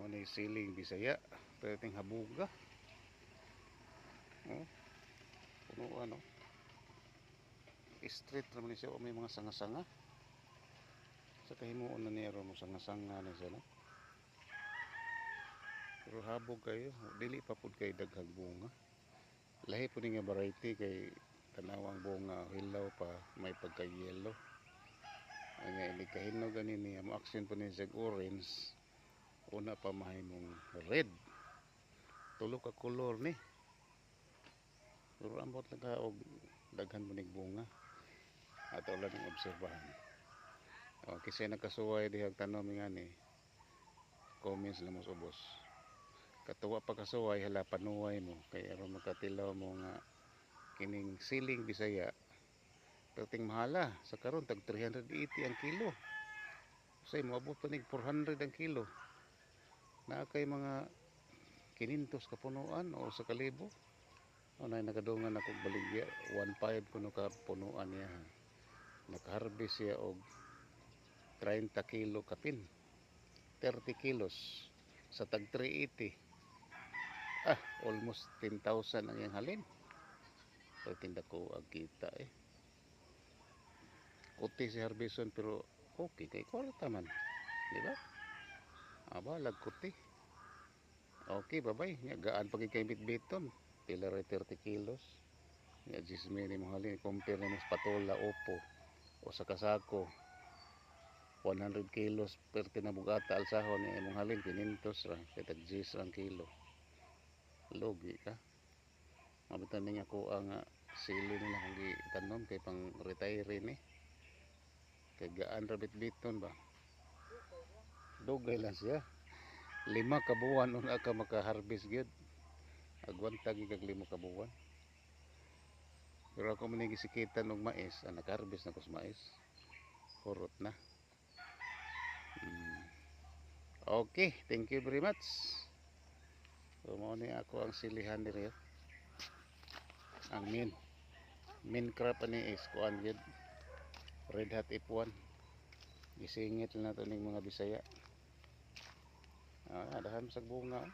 O na siling Bisaya. Pero ting habuga. Oh, puno ano. Street naman siya. O may mga sanga-sanga. Sa kahimuon na niya mo sanga-sanga na siya. No? Pero habog kayo. Dili pa po kayo daghag bunga. Lahi po nga variety kay tanawang bunga. Hilaw pa. May pagka-yellow. Nga ini kahinog ganin niya. Mo action po niya sa orange. Una pa mahimong red. Tulo ka color ni. Pero ambot na og daghan mo bunga. At wala ng obserbahan. O, kasi nakasuway dihag tanom nga ni. Comments lang mo subos. Katuwa pa kasuway hala panuway mo. Kaya aron makatilaw mo nga kining siling Bisaya. Pero ting mahala. Sa karon tag 380 ang kilo. Say moabot pa nig 400 ang kilo. Na kay mga 500 ka punuan o sa kalibo. O na nakadungan ako baligya 1.5 kuno ka punuan niya. Nakaharvest siya og 30 kilo kapin. 30 kilos sa tag 380. Almost 10,000 ang iyang halin. Pero tinda ko ang kita eh. Kuti si harveston pero okay kay kwarta man. Di ba? Lag kuti. Okay, bye-bye. Gaan pag kay bitbiton. Pila rin 30 kilos. Nga jismini mo halin. Compare na mas patola, opo. O sa kasako. 100 kilos per tinabugata alsahon ni imong halin 500 ra. Kaya tag 10 ang kilo. Logi ka. Mabitan niya ko ang sili nila kung itanom kay pang retire ni. Kay gaan ra bitbiton ba. Dugay lang siya. 5 ka buwan una ka maka-harvest gyud. Agwantag kag 5 ka buwan. Pero ako man gisikitan og mais, naka-harvest na ko sa mais. Hurot na. Okay, thank you very much. So mao ni ako ang silihan diri. Ang main crop ani is kuan gyud. Red Hot F1. Gisingit na to ning mga Bisaya. Adahan sa bunga.